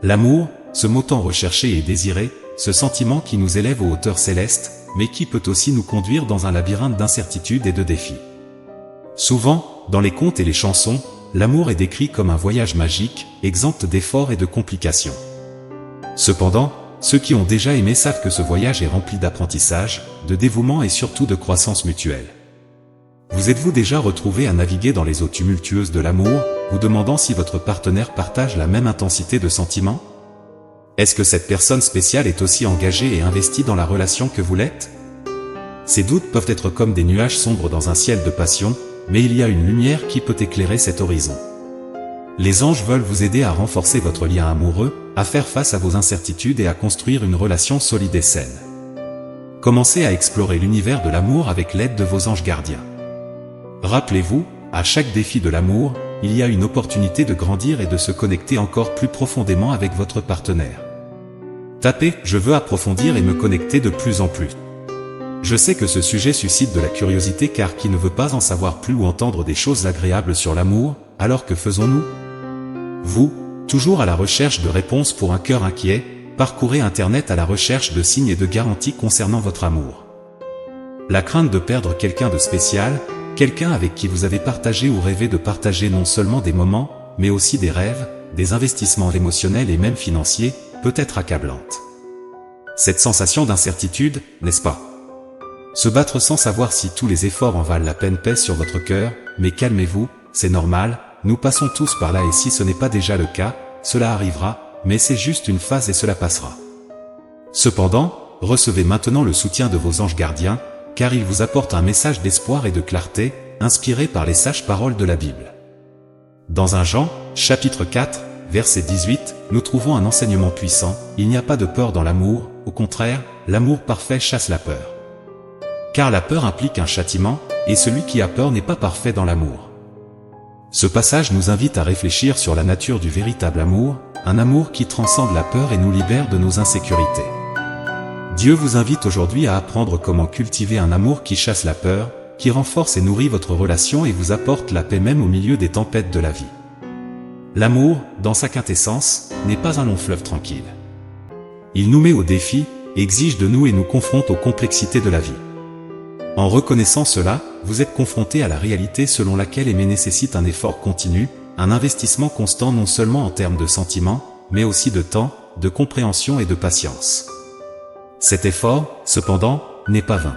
L'amour, ce mot tant recherché et désiré, ce sentiment qui nous élève aux hauteurs célestes, mais qui peut aussi nous conduire dans un labyrinthe d'incertitudes et de défis. Souvent, dans les contes et les chansons, l'amour est décrit comme un voyage magique, exempt d'efforts et de complications. Cependant, ceux qui ont déjà aimé savent que ce voyage est rempli d'apprentissage, de dévouement et surtout de croissance mutuelle. Vous êtes-vous déjà retrouvé à naviguer dans les eaux tumultueuses de l'amour, vous demandant si votre partenaire partage la même intensité de sentiments? Est-ce que cette personne spéciale est aussi engagée et investie dans la relation que vous l'êtes? Ces doutes peuvent être comme des nuages sombres dans un ciel de passion, mais il y a une lumière qui peut éclairer cet horizon. Les anges veulent vous aider à renforcer votre lien amoureux, à faire face à vos incertitudes et à construire une relation solide et saine. Commencez à explorer l'univers de l'amour avec l'aide de vos anges gardiens. Rappelez-vous, à chaque défi de l'amour, il y a une opportunité de grandir et de se connecter encore plus profondément avec votre partenaire. Tapez « Je veux approfondir et me connecter de plus en plus ». Je sais que ce sujet suscite de la curiosité car qui ne veut pas en savoir plus ou entendre des choses agréables sur l'amour, alors que faisons-nous? Vous, toujours à la recherche de réponses pour un cœur inquiet, parcourez Internet à la recherche de signes et de garanties concernant votre amour. La crainte de perdre quelqu'un de spécial, quelqu'un avec qui vous avez partagé ou rêvé de partager non seulement des moments, mais aussi des rêves, des investissements émotionnels et même financiers, peut être accablante. Cette sensation d'incertitude, n'est-ce pas? Se battre sans savoir si tous les efforts en valent la peine pèse sur votre cœur, mais calmez-vous, c'est normal, nous passons tous par là et si ce n'est pas déjà le cas, cela arrivera, mais c'est juste une phase et cela passera. Cependant, recevez maintenant le soutien de vos anges gardiens, car ils vous apportent un message d'espoir et de clarté, inspiré par les sages paroles de la Bible. Dans 1 Jean, chapitre 4, verset 18, nous trouvons un enseignement puissant, il n'y a pas de peur dans l'amour, au contraire, l'amour parfait chasse la peur. Car la peur implique un châtiment, et celui qui a peur n'est pas parfait dans l'amour. Ce passage nous invite à réfléchir sur la nature du véritable amour, un amour qui transcende la peur et nous libère de nos insécurités. Dieu vous invite aujourd'hui à apprendre comment cultiver un amour qui chasse la peur, qui renforce et nourrit votre relation et vous apporte la paix même au milieu des tempêtes de la vie. L'amour, dans sa quintessence, n'est pas un long fleuve tranquille. Il nous met au défi, exige de nous et nous confronte aux complexités de la vie. En reconnaissant cela, vous êtes confronté à la réalité selon laquelle aimer nécessite un effort continu, un investissement constant non seulement en termes de sentiments, mais aussi de temps, de compréhension et de patience. Cet effort, cependant, n'est pas vain.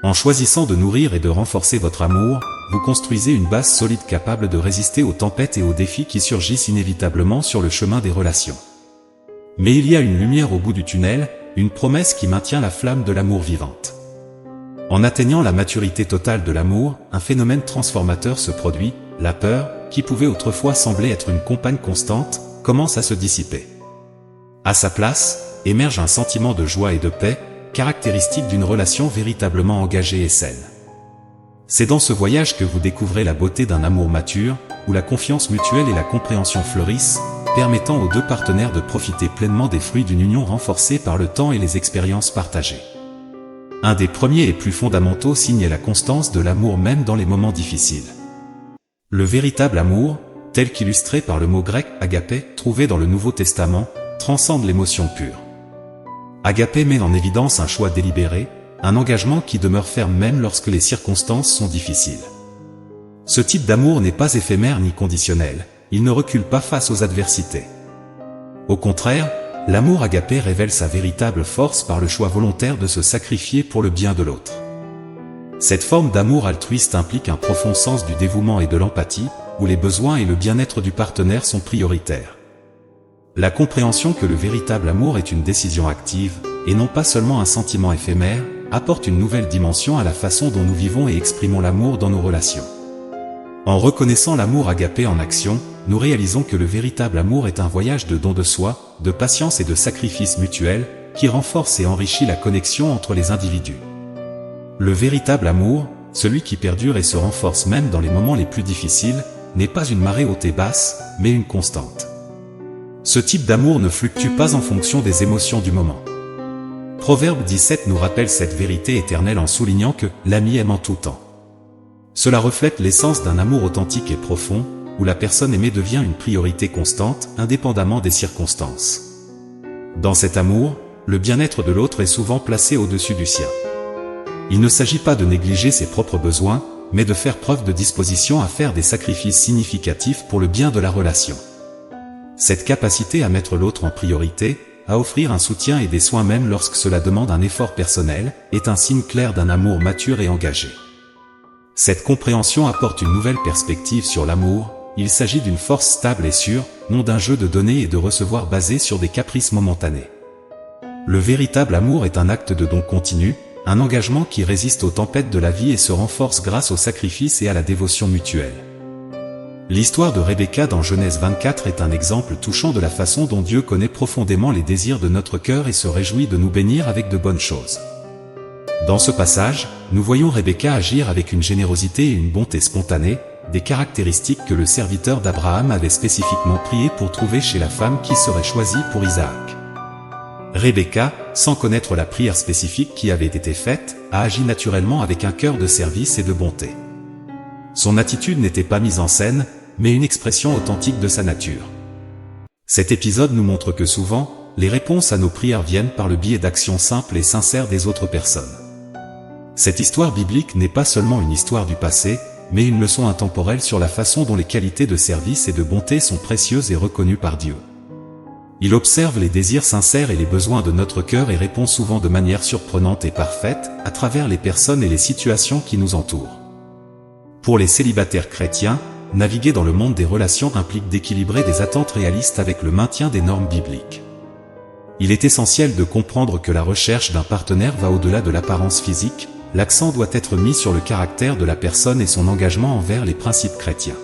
En choisissant de nourrir et de renforcer votre amour, vous construisez une base solide capable de résister aux tempêtes et aux défis qui surgissent inévitablement sur le chemin des relations. Mais il y a une lumière au bout du tunnel, une promesse qui maintient la flamme de l'amour vivante. En atteignant la maturité totale de l'amour, un phénomène transformateur se produit, la peur, qui pouvait autrefois sembler être une compagne constante, commence à se dissiper. À sa place, émerge un sentiment de joie et de paix, caractéristique d'une relation véritablement engagée et saine. C'est dans ce voyage que vous découvrez la beauté d'un amour mature, où la confiance mutuelle et la compréhension fleurissent, permettant aux deux partenaires de profiter pleinement des fruits d'une union renforcée par le temps et les expériences partagées. Un des premiers et plus fondamentaux signes est la constance de l'amour même dans les moments difficiles. Le véritable amour, tel qu'illustré par le mot grec agapé, trouvé dans le Nouveau Testament, transcende l'émotion pure. Agapé met en évidence un choix délibéré, un engagement qui demeure ferme même lorsque les circonstances sont difficiles. Ce type d'amour n'est pas éphémère ni conditionnel, il ne recule pas face aux adversités. Au contraire, l'amour agapé révèle sa véritable force par le choix volontaire de se sacrifier pour le bien de l'autre. Cette forme d'amour altruiste implique un profond sens du dévouement et de l'empathie, où les besoins et le bien-être du partenaire sont prioritaires. La compréhension que le véritable amour est une décision active, et non pas seulement un sentiment éphémère, apporte une nouvelle dimension à la façon dont nous vivons et exprimons l'amour dans nos relations. En reconnaissant l'amour agapé en action, nous réalisons que le véritable amour est un voyage de don de soi, de patience et de sacrifice mutuel, qui renforce et enrichit la connexion entre les individus. Le véritable amour, celui qui perdure et se renforce même dans les moments les plus difficiles, n'est pas une marée haute et basse, mais une constante. Ce type d'amour ne fluctue pas en fonction des émotions du moment. Proverbe 17 nous rappelle cette vérité éternelle en soulignant que « l'ami aime en tout temps ». Cela reflète l'essence d'un amour authentique et profond, où la personne aimée devient une priorité constante, indépendamment des circonstances. Dans cet amour, le bien-être de l'autre est souvent placé au-dessus du sien. Il ne s'agit pas de négliger ses propres besoins, mais de faire preuve de disposition à faire des sacrifices significatifs pour le bien de la relation. Cette capacité à mettre l'autre en priorité, à offrir un soutien et des soins même lorsque cela demande un effort personnel, est un signe clair d'un amour mature et engagé. Cette compréhension apporte une nouvelle perspective sur l'amour. Il s'agit d'une force stable et sûre, non d'un jeu de donner et de recevoir basé sur des caprices momentanés. Le véritable amour est un acte de don continu, un engagement qui résiste aux tempêtes de la vie et se renforce grâce au sacrifice et à la dévotion mutuelle. L'histoire de Rebecca dans Genèse 24 est un exemple touchant de la façon dont Dieu connaît profondément les désirs de notre cœur et se réjouit de nous bénir avec de bonnes choses. Dans ce passage, nous voyons Rebecca agir avec une générosité et une bonté spontanée, des caractéristiques que le serviteur d'Abraham avait spécifiquement prié pour trouver chez la femme qui serait choisie pour Isaac. Rebecca, sans connaître la prière spécifique qui avait été faite, a agi naturellement avec un cœur de service et de bonté. Son attitude n'était pas mise en scène, mais une expression authentique de sa nature. Cet épisode nous montre que souvent, les réponses à nos prières viennent par le biais d'actions simples et sincères des autres personnes. Cette histoire biblique n'est pas seulement une histoire du passé, mais une leçon intemporelle sur la façon dont les qualités de service et de bonté sont précieuses et reconnues par Dieu. Il observe les désirs sincères et les besoins de notre cœur et répond souvent de manière surprenante et parfaite, à travers les personnes et les situations qui nous entourent. Pour les célibataires chrétiens, naviguer dans le monde des relations implique d'équilibrer des attentes réalistes avec le maintien des normes bibliques. Il est essentiel de comprendre que la recherche d'un partenaire va au-delà de l'apparence physique, l'accent doit être mis sur le caractère de la personne et son engagement envers les principes chrétiens.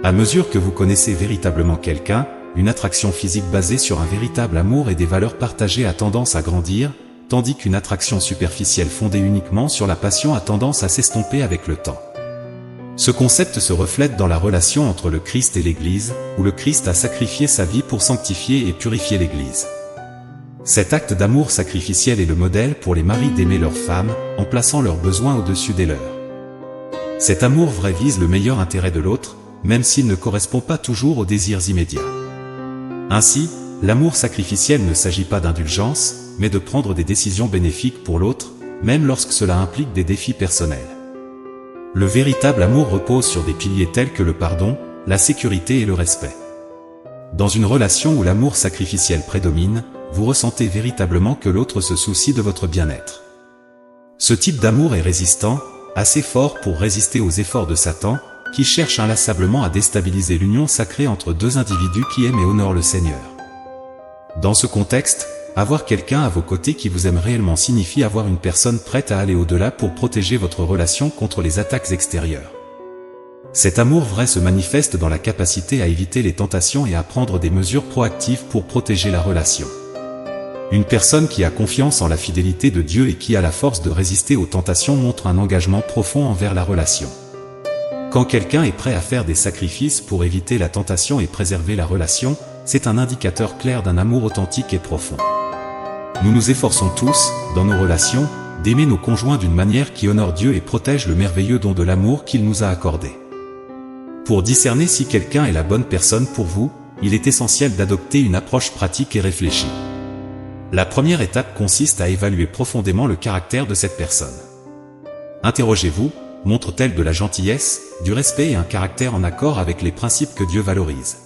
À mesure que vous connaissez véritablement quelqu'un, une attraction physique basée sur un véritable amour et des valeurs partagées a tendance à grandir, tandis qu'une attraction superficielle fondée uniquement sur la passion a tendance à s'estomper avec le temps. Ce concept se reflète dans la relation entre le Christ et l'Église, où le Christ a sacrifié sa vie pour sanctifier et purifier l'Église. Cet acte d'amour sacrificiel est le modèle pour les maris d'aimer leurs femmes, en plaçant leurs besoins au-dessus des leurs. Cet amour vrai vise le meilleur intérêt de l'autre, même s'il ne correspond pas toujours aux désirs immédiats. Ainsi, l'amour sacrificiel ne s'agit pas d'indulgence, mais de prendre des décisions bénéfiques pour l'autre, même lorsque cela implique des défis personnels. Le véritable amour repose sur des piliers tels que le pardon, la sécurité et le respect. Dans une relation où l'amour sacrificiel prédomine, vous ressentez véritablement que l'autre se soucie de votre bien-être. Ce type d'amour est résistant, assez fort pour résister aux efforts de Satan, qui cherche inlassablement à déstabiliser l'union sacrée entre deux individus qui aiment et honorent le Seigneur. Dans ce contexte, avoir quelqu'un à vos côtés qui vous aime réellement signifie avoir une personne prête à aller au-delà pour protéger votre relation contre les attaques extérieures. Cet amour vrai se manifeste dans la capacité à éviter les tentations et à prendre des mesures proactives pour protéger la relation. Une personne qui a confiance en la fidélité de Dieu et qui a la force de résister aux tentations montre un engagement profond envers la relation. Quand quelqu'un est prêt à faire des sacrifices pour éviter la tentation et préserver la relation, c'est un indicateur clair d'un amour authentique et profond. Nous nous efforçons tous, dans nos relations, d'aimer nos conjoints d'une manière qui honore Dieu et protège le merveilleux don de l'amour qu'il nous a accordé. Pour discerner si quelqu'un est la bonne personne pour vous, il est essentiel d'adopter une approche pratique et réfléchie. La première étape consiste à évaluer profondément le caractère de cette personne. Interrogez-vous, montre-t-elle de la gentillesse, du respect et un caractère en accord avec les principes que Dieu valorise?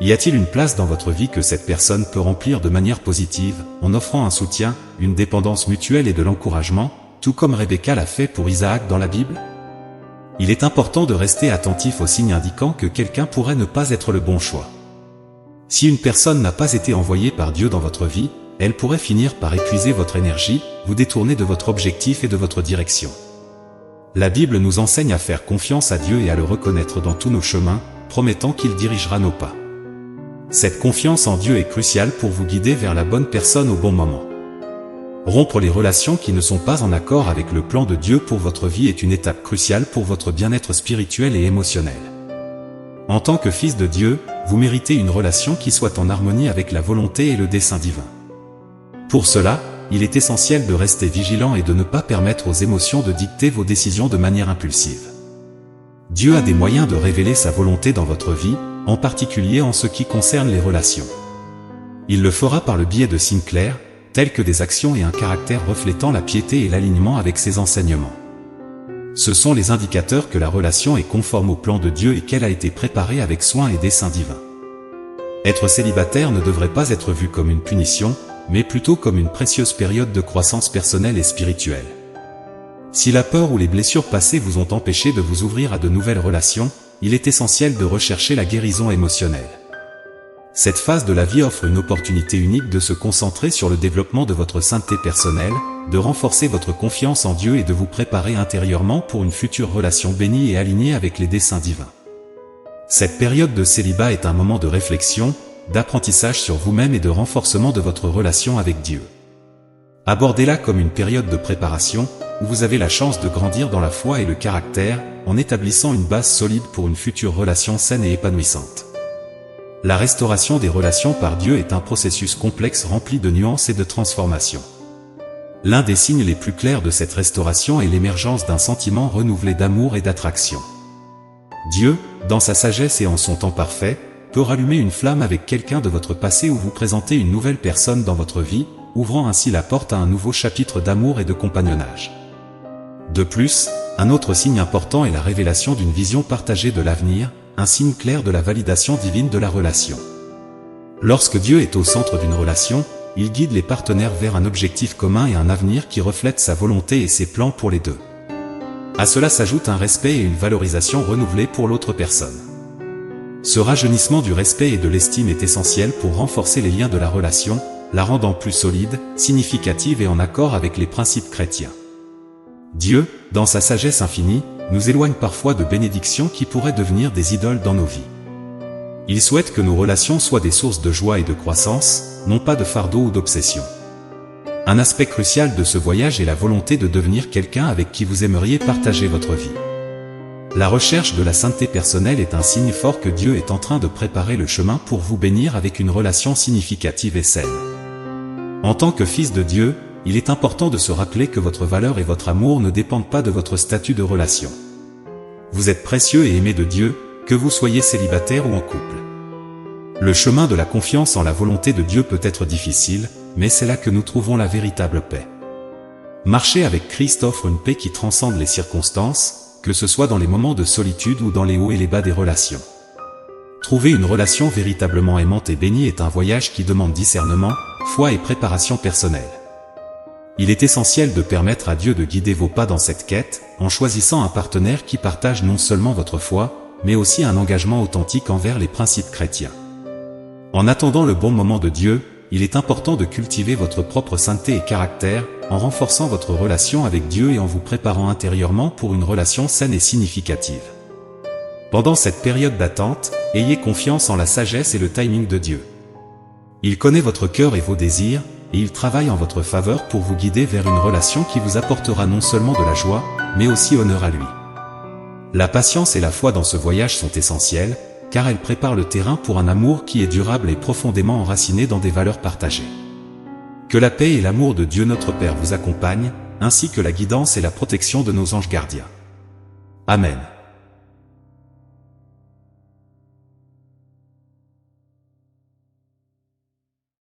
Y a-t-il une place dans votre vie que cette personne peut remplir de manière positive, en offrant un soutien, une dépendance mutuelle et de l'encouragement, tout comme Rebecca l'a fait pour Isaac dans la Bible? Il est important de rester attentif aux signes indiquant que quelqu'un pourrait ne pas être le bon choix. Si une personne n'a pas été envoyée par Dieu dans votre vie, elle pourrait finir par épuiser votre énergie, vous détourner de votre objectif et de votre direction. La Bible nous enseigne à faire confiance à Dieu et à le reconnaître dans tous nos chemins, promettant qu'il dirigera nos pas. Cette confiance en Dieu est cruciale pour vous guider vers la bonne personne au bon moment. Rompre les relations qui ne sont pas en accord avec le plan de Dieu pour votre vie est une étape cruciale pour votre bien-être spirituel et émotionnel. En tant que fils de Dieu, vous méritez une relation qui soit en harmonie avec la volonté et le dessein divin. Pour cela, il est essentiel de rester vigilant et de ne pas permettre aux émotions de dicter vos décisions de manière impulsive. Dieu a des moyens de révéler sa volonté dans votre vie, en particulier en ce qui concerne les relations. Il le fera par le biais de signes clairs, tels que des actions et un caractère reflétant la piété et l'alignement avec ses enseignements. Ce sont les indicateurs que la relation est conforme au plan de Dieu et qu'elle a été préparée avec soin et dessein divin. Être célibataire ne devrait pas être vu comme une punition, mais plutôt comme une précieuse période de croissance personnelle et spirituelle. Si la peur ou les blessures passées vous ont empêché de vous ouvrir à de nouvelles relations, il est essentiel de rechercher la guérison émotionnelle. Cette phase de la vie offre une opportunité unique de se concentrer sur le développement de votre sainteté personnelle, de renforcer votre confiance en Dieu et de vous préparer intérieurement pour une future relation bénie et alignée avec les desseins divins. Cette période de célibat est un moment de réflexion, d'apprentissage sur vous-même et de renforcement de votre relation avec Dieu. Abordez-la comme une période de préparation, où vous avez la chance de grandir dans la foi et le caractère, en établissant une base solide pour une future relation saine et épanouissante. La restauration des relations par Dieu est un processus complexe rempli de nuances et de transformations. L'un des signes les plus clairs de cette restauration est l'émergence d'un sentiment renouvelé d'amour et d'attraction. Dieu, dans sa sagesse et en son temps parfait, peut rallumer une flamme avec quelqu'un de votre passé ou vous présenter une nouvelle personne dans votre vie, ouvrant ainsi la porte à un nouveau chapitre d'amour et de compagnonnage. De plus, un autre signe important est la révélation d'une vision partagée de l'avenir, un signe clair de la validation divine de la relation. Lorsque Dieu est au centre d'une relation, il guide les partenaires vers un objectif commun et un avenir qui reflète sa volonté et ses plans pour les deux. À cela s'ajoute un respect et une valorisation renouvelée pour l'autre personne. Ce rajeunissement du respect et de l'estime est essentiel pour renforcer les liens de la relation, la rendant plus solide, significative et en accord avec les principes chrétiens. Dieu, dans sa sagesse infinie, nous éloigne parfois de bénédictions qui pourraient devenir des idoles dans nos vies. Il souhaite que nos relations soient des sources de joie et de croissance, non pas de fardeau ou d'obsession. Un aspect crucial de ce voyage est la volonté de devenir quelqu'un avec qui vous aimeriez partager votre vie. La recherche de la sainteté personnelle est un signe fort que Dieu est en train de préparer le chemin pour vous bénir avec une relation significative et saine. En tant que fils de Dieu, il est important de se rappeler que votre valeur et votre amour ne dépendent pas de votre statut de relation. Vous êtes précieux et aimé de Dieu, que vous soyez célibataire ou en couple. Le chemin de la confiance en la volonté de Dieu peut être difficile, mais c'est là que nous trouvons la véritable paix. Marcher avec Christ offre une paix qui transcende les circonstances, que ce soit dans les moments de solitude ou dans les hauts et les bas des relations. Trouver une relation véritablement aimante et bénie est un voyage qui demande discernement, foi et préparation personnelle. Il est essentiel de permettre à Dieu de guider vos pas dans cette quête, en choisissant un partenaire qui partage non seulement votre foi, mais aussi un engagement authentique envers les principes chrétiens. En attendant le bon moment de Dieu, il est important de cultiver votre propre sainteté et caractère, en renforçant votre relation avec Dieu et en vous préparant intérieurement pour une relation saine et significative. Pendant cette période d'attente, ayez confiance en la sagesse et le timing de Dieu. Il connaît votre cœur et vos désirs, et il travaille en votre faveur pour vous guider vers une relation qui vous apportera non seulement de la joie, mais aussi honneur à lui. La patience et la foi dans ce voyage sont essentielles, car elles préparent le terrain pour un amour qui est durable et profondément enraciné dans des valeurs partagées. Que la paix et l'amour de Dieu notre Père vous accompagnent, ainsi que la guidance et la protection de nos anges gardiens. Amen.